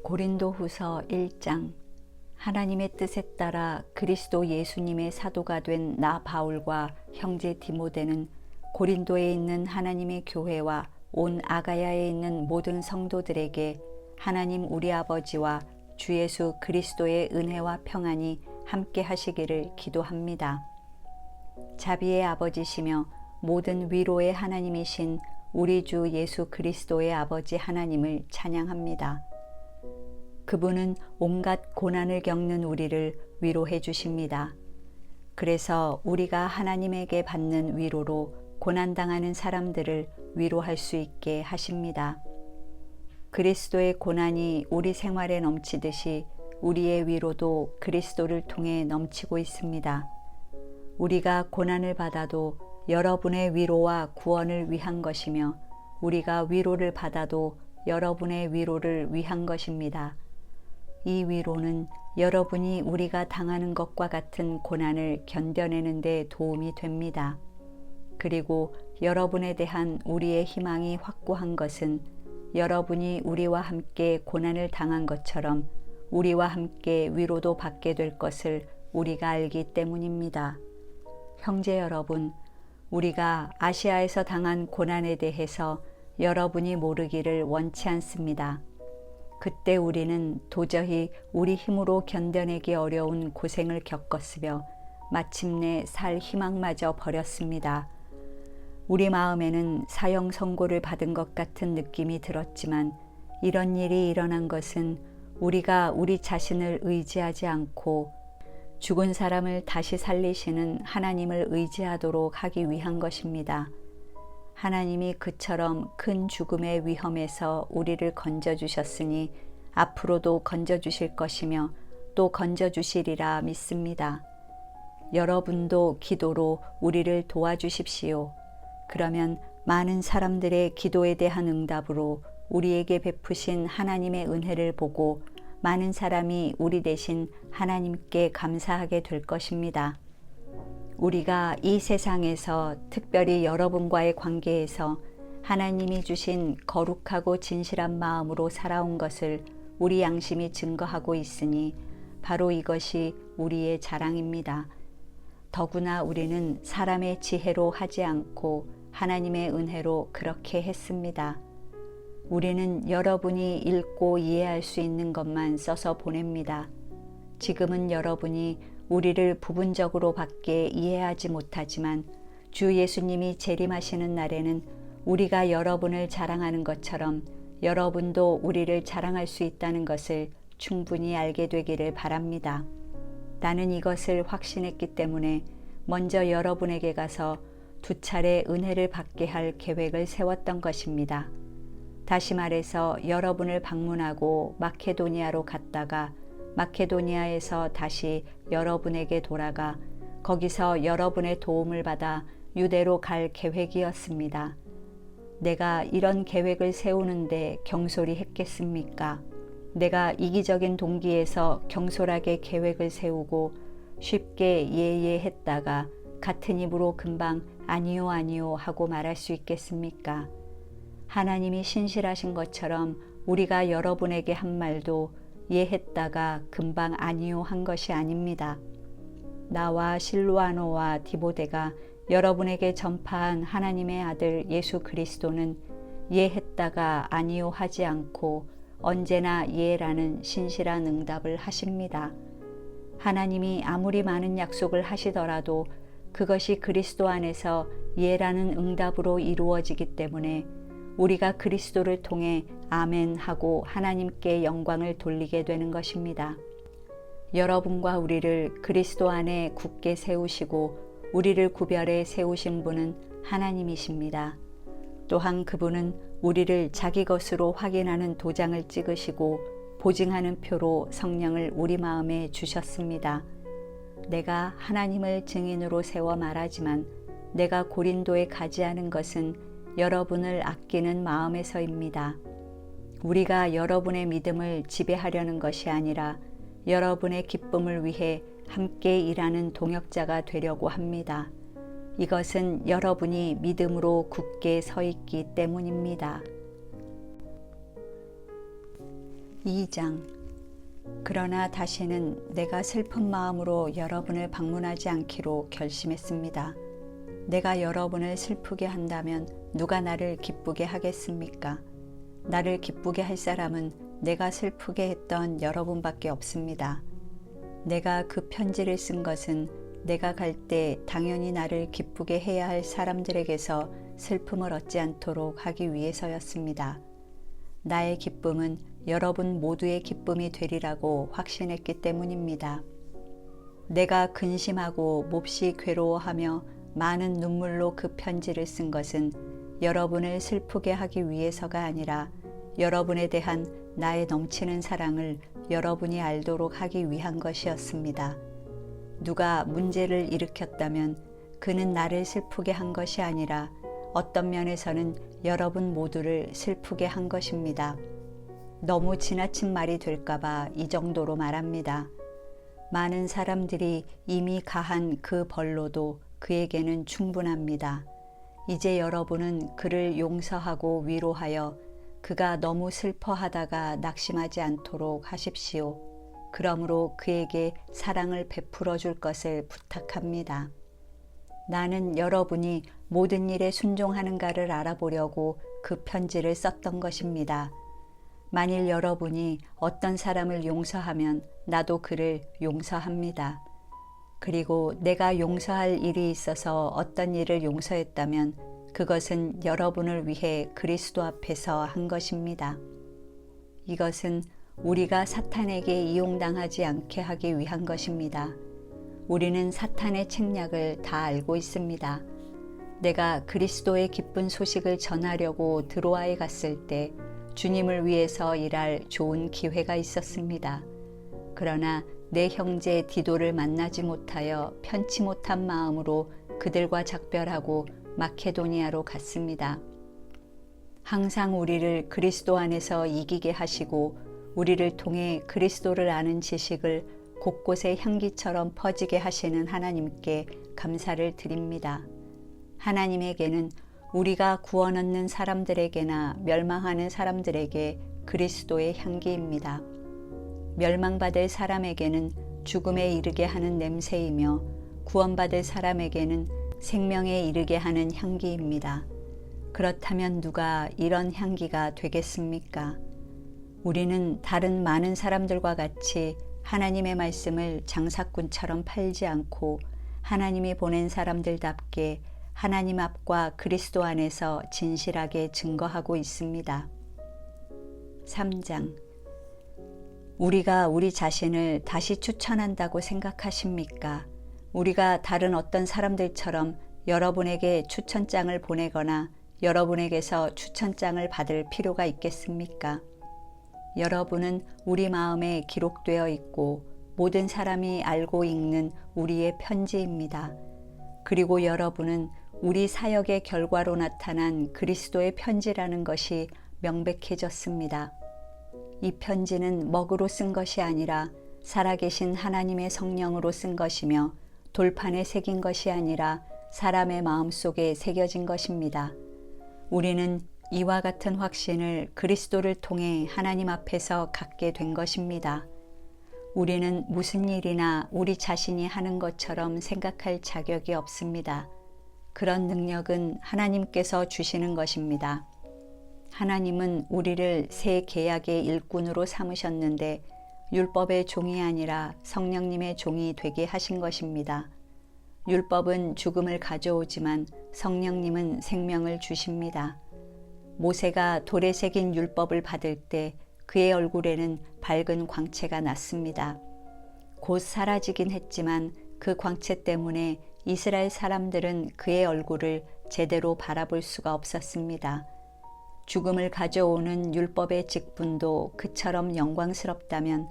고린도후서 1장. 하나님의 뜻에 따라 그리스도 예수님의 사도가 된 나 바울과 형제 디모데는 고린도에 있는 하나님의 교회와 온 아가야에 있는 모든 성도들에게 하나님 우리 아버지와 주 예수 그리스도의 은혜와 평안이 함께 하시기를 기도합니다. 자비의 아버지시며 모든 위로의 하나님이신 우리 주 예수 그리스도의 아버지 하나님을 찬양합니다. 그분은 온갖 고난을 겪는 우리를 위로해 주십니다. 그래서 우리가 하나님에게 받는 위로로 고난당하는 사람들을 위로할 수 있게 하십니다. 그리스도의 고난이 우리 생활에 넘치듯이 우리의 위로도 그리스도를 통해 넘치고 있습니다. 우리가 고난을 받아도 여러분의 위로와 구원을 위한 것이며 우리가 위로를 받아도 여러분의 위로를 위한 것입니다. 이 위로는 여러분이 우리가 당하는 것과 같은 고난을 견뎌내는 데 도움이 됩니다. 그리고 여러분에 대한 우리의 희망이 확고한 것은 여러분이 우리와 함께 고난을 당한 것처럼 우리와 함께 위로도 받게 될 것을 우리가 알기 때문입니다. 형제 여러분, 우리가 아시아에서 당한 고난에 대해서 여러분이 모르기를 원치 않습니다. 그때 우리는 도저히 우리 힘으로 견뎌내기 어려운 고생을 겪었으며 마침내 살 희망마저 버렸습니다. 우리 마음에는 사형 선고를 받은 것 같은 느낌이 들었지만 이런 일이 일어난 것은 우리가 우리 자신을 의지하지 않고 죽은 사람을 다시 살리시는 하나님을 의지하도록 하기 위한 것입니다. 하나님이 그처럼 큰 죽음의 위험에서 우리를 건져주셨으니 앞으로도 건져주실 것이며 또 건져주시리라 믿습니다. 여러분도 기도로 우리를 도와주십시오. 그러면 많은 사람들의 기도에 대한 응답으로 우리에게 베푸신 하나님의 은혜를 보고 많은 사람이 우리 대신 하나님께 감사하게 될 것입니다. 우리가 이 세상에서 특별히 여러분과의 관계에서 하나님이 주신 거룩하고 진실한 마음으로 살아온 것을 우리 양심이 증거하고 있으니 바로 이것이 우리의 자랑입니다. 더구나 우리는 사람의 지혜로 하지 않고 하나님의 은혜로 그렇게 했습니다. 우리는 여러분이 읽고 이해할 수 있는 것만 써서 보냅니다. 지금은 여러분이 우리를 부분적으로 밖에 이해하지 못하지만 주 예수님이 재림하시는 날에는 우리가 여러분을 자랑하는 것처럼 여러분도 우리를 자랑할 수 있다는 것을 충분히 알게 되기를 바랍니다. 나는 이것을 확신했기 때문에 먼저 여러분에게 가서 2차례 은혜를 받게 할 계획을 세웠던 것입니다. 다시 말해서 여러분을 방문하고 마케도니아로 갔다가 마케도니아에서 다시 여러분에게 돌아가 거기서 여러분의 도움을 받아 유대로 갈 계획이었습니다. 내가 이런 계획을 세우는데 경솔히 했겠습니까? 내가 이기적인 동기에서 경솔하게 계획을 세우고 쉽게 예예했다가 같은 입으로 금방 아니요 아니요 하고 말할 수 있겠습니까? 하나님이 신실하신 것처럼 우리가 여러분에게 한 말도 예했다가 금방 아니요 한 것이 아닙니다. 나와 실루아노와 디모데가 여러분에게 전파한 하나님의 아들 예수 그리스도는 예했다가 아니요 하지 않고 언제나 예라는 신실한 응답을 하십니다. 하나님이 아무리 많은 약속을 하시더라도 그것이 그리스도 안에서 예라는 응답으로 이루어지기 때문에 우리가 그리스도를 통해 아멘 하고 하나님께 영광을 돌리게 되는 것입니다. 여러분과 우리를 그리스도 안에 굳게 세우시고 우리를 구별해 세우신 분은 하나님이십니다. 또한 그분은 우리를 자기 것으로 확인하는 도장을 찍으시고 보증하는 표로 성령을 우리 마음에 주셨습니다. 내가 하나님을 증인으로 세워 말하지만 내가 고린도에 가지 않은 것은 여러분을 아끼는 마음에서입니다. 우리가 여러분의 믿음을 지배하려는 것이 아니라 여러분의 기쁨을 위해 함께 일하는 동역자가 되려고 합니다. 이것은 여러분이 믿음으로 굳게 서 있기 때문입니다. 2장. 그러나 다시는 내가 슬픈 마음으로 여러분을 방문하지 않기로 결심했습니다. 내가 여러분을 슬프게 한다면 누가 나를 기쁘게 하겠습니까? 나를 기쁘게 할 사람은 내가 슬프게 했던 여러분밖에 없습니다. 내가 그 편지를 쓴 것은 내가 갈 때 당연히 나를 기쁘게 해야 할 사람들에게서 슬픔을 얻지 않도록 하기 위해서였습니다. 나의 기쁨은 여러분 모두의 기쁨이 되리라고 확신했기 때문입니다. 내가 근심하고 몹시 괴로워하며 많은 눈물로 그 편지를 쓴 것은 여러분을 슬프게 하기 위해서가 아니라 여러분에 대한 나의 넘치는 사랑을 여러분이 알도록 하기 위한 것이었습니다. 누가 문제를 일으켰다면 그는 나를 슬프게 한 것이 아니라 어떤 면에서는 여러분 모두를 슬프게 한 것입니다. 너무 지나친 말이 될까봐 이 정도로 말합니다. 많은 사람들이 이미 가한 그 벌로도 그에게는 충분합니다. 이제 여러분은 그를 용서하고 위로하여 그가 너무 슬퍼하다가 낙심하지 않도록 하십시오. 그러므로 그에게 사랑을 베풀어 줄 것을 부탁합니다. 나는 여러분이 모든 일에 순종하는가를 알아보려고 그 편지를 썼던 것입니다. 만일 여러분이 어떤 사람을 용서하면 나도 그를 용서합니다. 그리고 내가 용서할 일이 있어서 어떤 일을 용서했다면 그것은 여러분을 위해 그리스도 앞에서 한 것입니다. 이것은 우리가 사탄에게 이용당하지 않게 하기 위한 것입니다. 우리는 사탄의 책략을 다 알고 있습니다. 내가 그리스도의 기쁜 소식을 전하려고 드로아에 갔을 때 주님을 위해서 일할 좋은 기회가 있었습니다. 그러나 내 형제 디도를 만나지 못하여 편치 못한 마음으로 그들과 작별하고 마케도니아로 갔습니다. 항상 우리를 그리스도 안에서 이기게 하시고 우리를 통해 그리스도를 아는 지식을 곳곳에 향기처럼 퍼지게 하시는 하나님께 감사를 드립니다. 하나님에게는 우리가 구원 얻는 사람들에게나 멸망하는 사람들에게 그리스도의 향기입니다. 멸망받을 사람에게는 죽음에 이르게 하는 냄새이며 구원받을 사람에게는 생명에 이르게 하는 향기입니다. 그렇다면 누가 이런 향기가 되겠습니까? 우리는 다른 많은 사람들과 같이 하나님의 말씀을 장사꾼처럼 팔지 않고 하나님이 보낸 사람들답게 하나님 앞과 그리스도 안에서 진실하게 증거하고 있습니다. 3장. 우리가 우리 자신을 다시 추천한다고 생각하십니까? 우리가 다른 어떤 사람들처럼 여러분에게 추천장을 보내거나 여러분에게서 추천장을 받을 필요가 있겠습니까? 여러분은 우리 마음에 기록되어 있고 모든 사람이 알고 읽는 우리의 편지입니다. 그리고 여러분은 우리 사역의 결과로 나타난 그리스도의 편지라는 것이 명백해졌습니다. 이 편지는 먹으로 쓴 것이 아니라 살아계신 하나님의 성령으로 쓴 것이며 돌판에 새긴 것이 아니라 사람의 마음속에 새겨진 것입니다. 우리는 이와 같은 확신을 그리스도를 통해 하나님 앞에서 갖게 된 것입니다. 우리는 무슨 일이나 우리 자신이 하는 것처럼 생각할 자격이 없습니다. 그런 능력은 하나님께서 주시는 것입니다. 하나님은 우리를 새 계약의 일꾼으로 삼으셨는데 율법의 종이 아니라 성령님의 종이 되게 하신 것입니다. 율법은 죽음을 가져오지만 성령님은 생명을 주십니다. 모세가 돌에 새긴 율법을 받을 때 그의 얼굴에는 밝은 광채가 났습니다. 곧 사라지긴 했지만 그 광채 때문에 이스라엘 사람들은 그의 얼굴을 제대로 바라볼 수가 없었습니다. 죽음을 가져오는 율법의 직분도 그처럼 영광스럽다면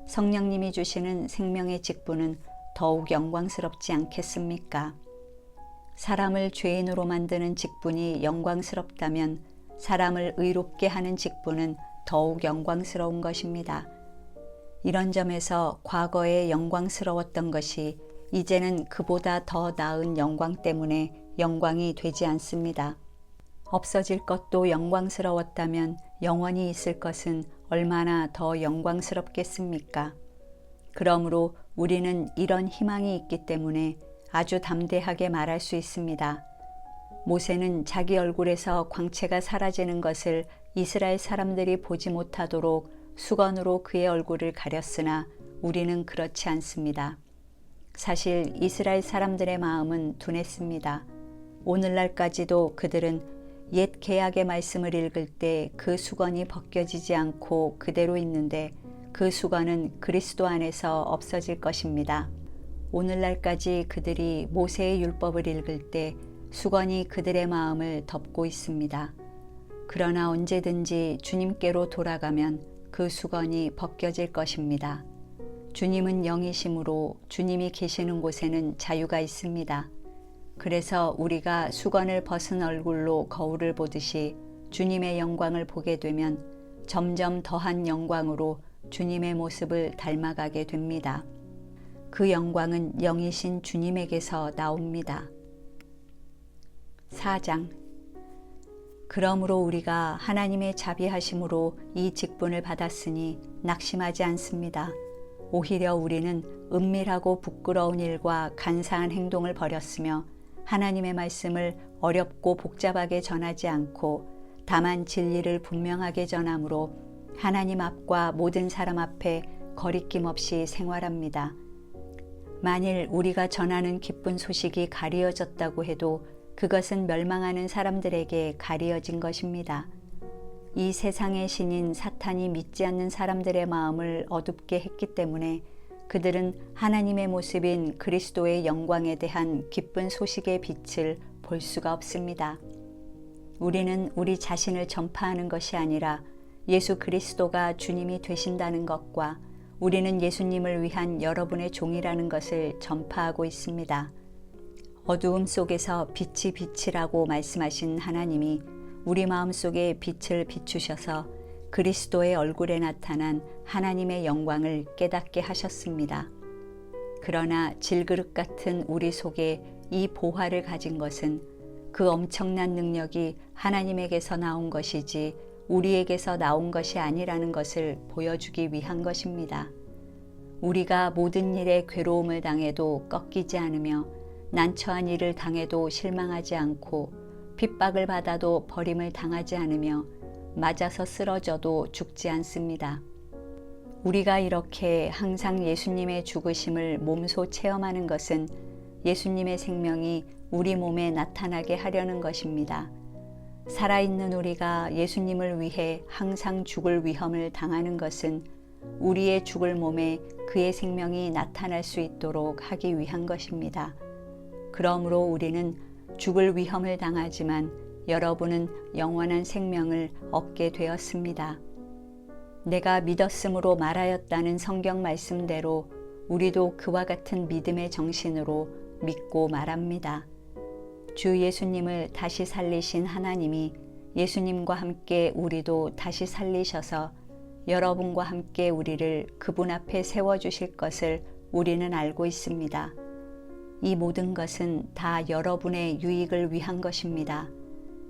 성령님이 주시는 생명의 직분은 더욱 영광스럽지 않겠습니까? 사람을 죄인으로 만드는 직분이 영광스럽다면 사람을 의롭게 하는 직분은 더욱 영광스러운 것입니다. 이런 점에서 과거에 영광스러웠던 것이 이제는 그보다 더 나은 영광 때문에 영광이 되지 않습니다. 없어질 것도 영광스러웠다면 영원히 있을 것은 얼마나 더 영광스럽겠습니까? 그러므로 우리는 이런 희망이 있기 때문에 아주 담대하게 말할 수 있습니다. 모세는 자기 얼굴에서 광채가 사라지는 것을 이스라엘 사람들이 보지 못하도록 수건으로 그의 얼굴을 가렸으나 우리는 그렇지 않습니다. 사실 이스라엘 사람들의 마음은 둔했습니다. 오늘날까지도 그들은 옛 계약의 말씀을 읽을 때 그 수건이 벗겨지지 않고 그대로 있는데 그 수건은 그리스도 안에서 없어질 것입니다. 오늘날까지 그들이 모세의 율법을 읽을 때 수건이 그들의 마음을 덮고 있습니다. 그러나 언제든지 주님께로 돌아가면 그 수건이 벗겨질 것입니다. 주님은 영이심으로 주님이 계시는 곳에는 자유가 있습니다. 그래서 우리가 수건을 벗은 얼굴로 거울을 보듯이 주님의 영광을 보게 되면 점점 더한 영광으로 주님의 모습을 닮아가게 됩니다. 그 영광은 영이신 주님에게서 나옵니다. 4장. 그러므로 우리가 하나님의 자비하심으로 이 직분을 받았으니 낙심하지 않습니다. 오히려 우리는 은밀하고 부끄러운 일과 간사한 행동을 버렸으며 하나님의 말씀을 어렵고 복잡하게 전하지 않고 다만 진리를 분명하게 전함으로 하나님 앞과 모든 사람 앞에 거리낌 없이 생활합니다. 만일 우리가 전하는 기쁜 소식이 가리어졌다고 해도 그것은 멸망하는 사람들에게 가리어진 것입니다. 이 세상의 신인 사탄이 믿지 않는 사람들의 마음을 어둡게 했기 때문에 그들은 하나님의 모습인 그리스도의 영광에 대한 기쁜 소식의 빛을 볼 수가 없습니다. 우리는 우리 자신을 전파하는 것이 아니라 예수 그리스도가 주님이 되신다는 것과 우리는 예수님을 위한 여러분의 종이라는 것을 전파하고 있습니다. 어두움 속에서 빛이 빛이라고 말씀하신 하나님이 우리 마음속에 빛을 비추셔서 그리스도의 얼굴에 나타난 하나님의 영광을 깨닫게 하셨습니다. 그러나 질그릇 같은 우리 속에 이 보화를 가진 것은 그 엄청난 능력이 하나님에게서 나온 것이지 우리에게서 나온 것이 아니라는 것을 보여주기 위한 것입니다. 우리가 모든 일에 괴로움을 당해도 꺾이지 않으며 난처한 일을 당해도 실망하지 않고 핍박을 받아도 버림을 당하지 않으며 맞아서 쓰러져도 죽지 않습니다. 우리가 이렇게 항상 예수님의 죽으심을 몸소 체험하는 것은 예수님의 생명이 우리 몸에 나타나게 하려는 것입니다. 살아있는 우리가 예수님을 위해 항상 죽을 위험을 당하는 것은 우리의 죽을 몸에 그의 생명이 나타날 수 있도록 하기 위한 것입니다. 그러므로 우리는 죽을 위험을 당하지만 여러분은 영원한 생명을 얻게 되었습니다. 내가 믿었으므로 말하였다는 성경 말씀대로 우리도 그와 같은 믿음의 정신으로 믿고 말합니다. 주 예수님을 다시 살리신 하나님이 예수님과 함께 우리도 다시 살리셔서 여러분과 함께 우리를 그분 앞에 세워주실 것을 우리는 알고 있습니다. 이 모든 것은 다 여러분의 유익을 위한 것입니다.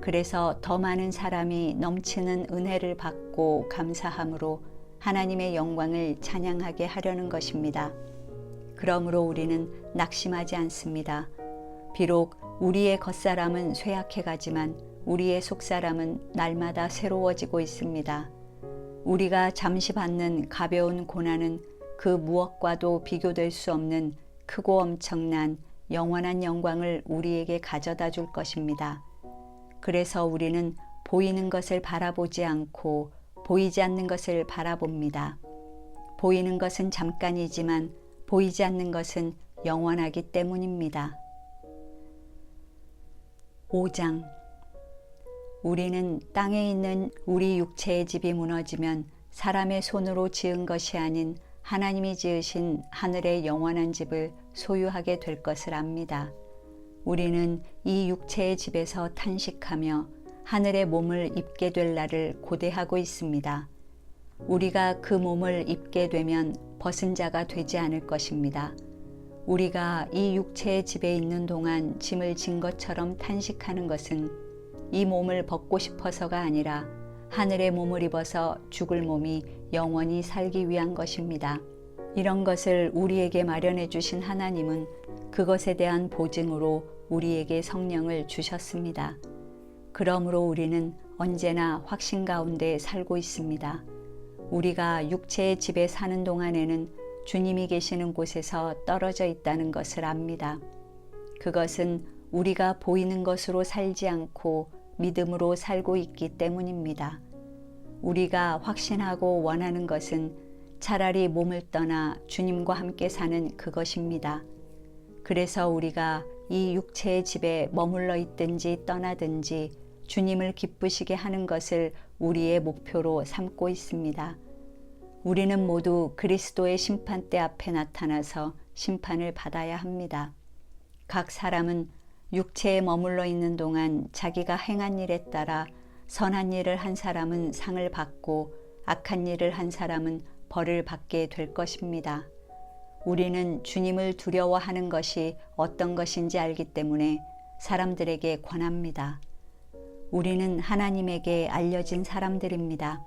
그래서 더 많은 사람이 넘치는 은혜를 받고 감사함으로 하나님의 영광을 찬양하게 하려는 것입니다. 그러므로 우리는 낙심하지 않습니다. 비록 우리의 겉사람은 쇠약해 가지만 우리의 속사람은 날마다 새로워지고 있습니다. 우리가 잠시 받는 가벼운 고난은 그 무엇과도 비교될 수 없는 크고 엄청난 영원한 영광을 우리에게 가져다 줄 것입니다. 그래서 우리는 보이는 것을 바라보지 않고 보이지 않는 것을 바라봅니다. 보이는 것은 잠깐이지만 보이지 않는 것은 영원하기 때문입니다. 5장. 우리는 땅에 있는 우리 육체의 집이 무너지면 사람의 손으로 지은 것이 아닌 하나님이 지으신 하늘의 영원한 집을 소유하게 될 것을 압니다. 우리는 이 육체의 집에서 탄식하며 하늘의 몸을 입게 될 날을 고대하고 있습니다. 우리가 그 몸을 입게 되면 벗은 자가 되지 않을 것입니다. 우리가 이 육체의 집에 있는 동안 짐을 진 것처럼 탄식하는 것은 이 몸을 벗고 싶어서가 아니라 하늘의 몸을 입어서 죽을 몸이 영원히 살기 위한 것입니다. 이런 것을 우리에게 마련해 주신 하나님은 그것에 대한 보증으로 우리에게 성령을 주셨습니다. 그러므로 우리는 언제나 확신 가운데 살고 있습니다. 우리가 육체의 집에 사는 동안에는 주님이 계시는 곳에서 떨어져 있다는 것을 압니다. 그것은 우리가 보이는 것으로 살지 않고 믿음으로 살고 있기 때문입니다. 우리가 확신하고 원하는 것은 차라리 몸을 떠나 주님과 함께 사는 그것입니다. 그래서 우리가 이 육체의 집에 머물러 있든지 떠나든지 주님을 기쁘시게 하는 것을 우리의 목표로 삼고 있습니다. 우리는 모두 그리스도의 심판대 앞에 나타나서 심판을 받아야 합니다. 각 사람은 육체에 머물러 있는 동안 자기가 행한 일에 따라 선한 일을 한 사람은 상을 받고 악한 일을 한 사람은 벌을 받게 될 것입니다. 우리는 주님을 두려워하는 것이 어떤 것인지 알기 때문에 사람들에게 권합니다. 우리는 하나님에게 알려진 사람들입니다.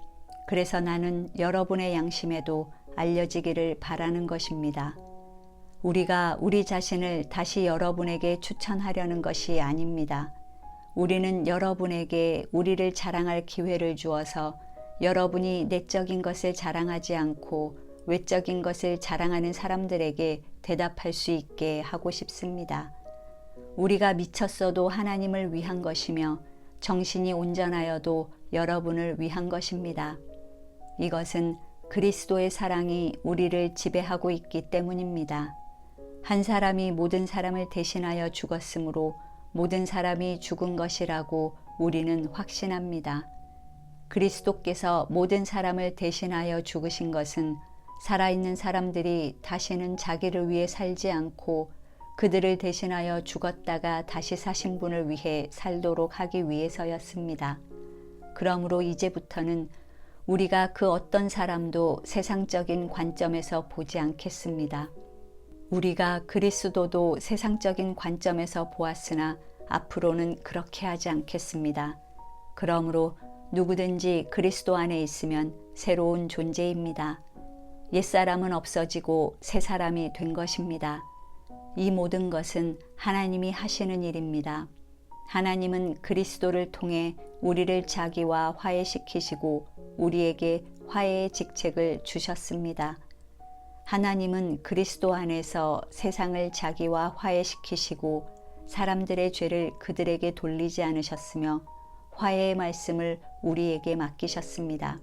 그래서 나는 여러분의 양심에도 알려지기를 바라는 것입니다. 우리가 우리 자신을 다시 여러분에게 추천하려는 것이 아닙니다. 우리는 여러분에게 우리를 자랑할 기회를 주어서 여러분이 내적인 것을 자랑하지 않고 외적인 것을 자랑하는 사람들에게 대답할 수 있게 하고 싶습니다. 우리가 미쳤어도 하나님을 위한 것이며 정신이 온전하여도 여러분을 위한 것입니다. 이것은 그리스도의 사랑이 우리를 지배하고 있기 때문입니다. 한 사람이 모든 사람을 대신하여 죽었으므로 모든 사람이 죽은 것이라고 우리는 확신합니다. 그리스도께서 모든 사람을 대신하여 죽으신 것은 살아있는 사람들이 다시는 자기를 위해 살지 않고 그들을 대신하여 죽었다가 다시 사신 분을 위해 살도록 하기 위해서였습니다. 그러므로 이제부터는 우리가 그 어떤 사람도 세상적인 관점에서 보지 않겠습니다. 우리가 그리스도도 세상적인 관점에서 보았으나 앞으로는 그렇게 하지 않겠습니다. 그러므로 누구든지 그리스도 안에 있으면 새로운 존재입니다. 옛사람은 없어지고 새 사람이 된 것입니다. 이 모든 것은 하나님이 하시는 일입니다. 하나님은 그리스도를 통해 우리를 자기와 화해시키시고 우리에게 화해의 직책을 주셨습니다. 하나님은 그리스도 안에서 세상을 자기와 화해시키시고 사람들의 죄를 그들에게 돌리지 않으셨으며 화해의 말씀을 우리에게 맡기셨습니다.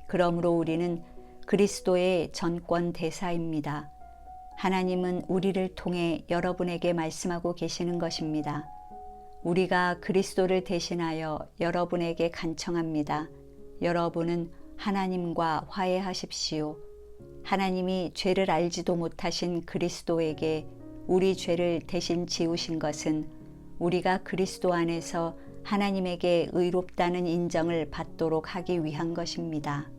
그러므로 우리는 그리스도의 전권 대사입니다. 하나님은 우리를 통해 여러분에게 말씀하고 계시는 것입니다. 우리가 그리스도를 대신하여 여러분에게 간청합니다. 여러분은 하나님과 화해하십시오. 하나님이 죄를 알지도 못하신 그리스도에게 우리 죄를 대신 지우신 것은 우리가 그리스도 안에서 하나님에게 의롭다는 인정을 받도록 하기 위한 것입니다.